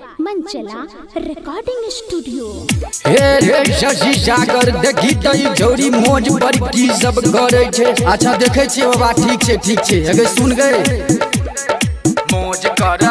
मंचला recording studio. हे शशि सागर देखी त जोड़ी मोज पर की सब करे छे। अच्छा देखे छे बाबा, ठीक छे अगे सुन गए। मोज कर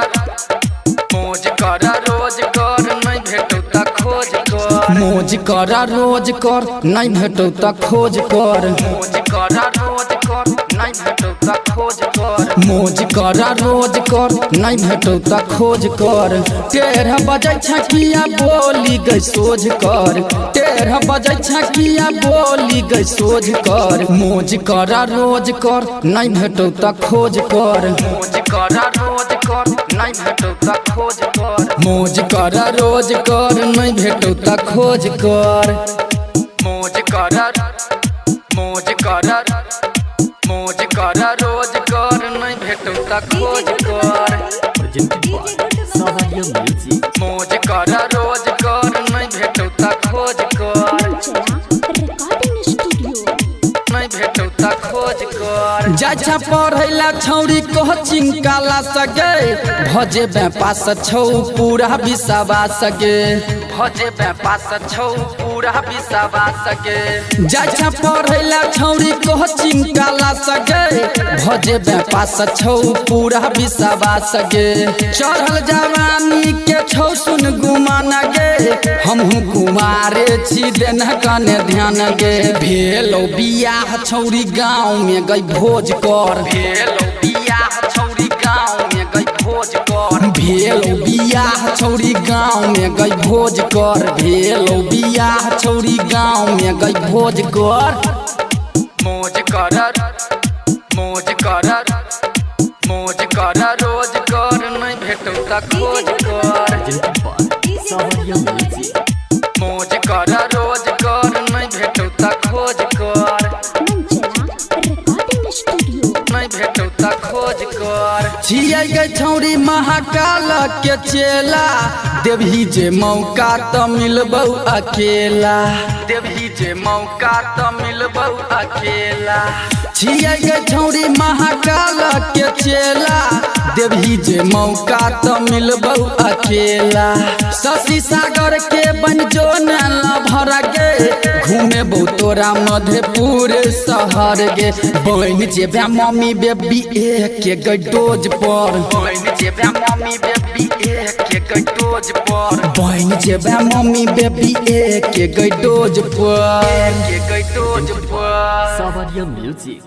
रोज कर नहीं भेटो त खोज कर। मोज कर रोज कर नहीं भेटो त खोज कर। मोज कर रोज कर नहीं भेटो त खोज कर। मोज कर रोज कर नहीं भेटो त खोज कर। 13 बजे छकिया बोली गई सोझ कर। 13 बजे छकिया बोली गई सोझ कर। मोज कर रोज कर नहीं भेटो त खोज कर। मोज कर रोज कर नहीं भेटो त खोज कर। मोज कर रोज कर नहीं भेटो त खोज कर। मोज कर रोज कर नहीं भेटो त खोज कर। मोज कर रोज कर नहीं भेटो त खोज कर। Recording studio. नहीं भेटो त खोज कर। जाछा पढ़ैला छौरी कोचिंग काला सगे। भजे बे पास छौ पूरा विश्वास गे। भजे बे पास छौ पूरा विश्वास गे। जाछा पढ़ैला छौरी कोचिंग काला सगे। भजे बे पास छौ पूरा विश्वास गे। चढ़ल जवानी के छौ सुन गुमान गे। हमहु कुमारे छी देना कने ध्यान गे। भेलो बियाह छौरी गाँव में गई भोज कर। भेलो बियाह छौरी गाँव में गई भोज कर। भेलो बियाह छौरी गाँव में गई भोज कर। भेलो बियाह छौरी गाँव में गई भोज कर। मोज कर रोज कर नहीं भेटो त खोज कर। मोज कर रोज कर नहीं भेटो त खोज कर। मंचला रिकॉर्डिंग स्टूडियो। नहीं भेटो त खोज कर। छियै गई छौरी महाकाल के चेला। देवही जे मौका त मिलबौ अकेला। देवही जे मौका त मिलबौ अकेला। छियै गई छौरी महाकाल के चेला। देवही जे मौका त मिलबौ अकेला। शशि सागर के बन जो न भर गे। घूमे तोरा मधेपुर शहर गे। बन जेबे मम्मी बेबी एक गई डोज पर। बन जेबे मम्मी बेबी एक गई डोज पर। बन जेबे मम्मी बेबी एक गई डोज पर। एक गई डोज पर। Sabadia Music.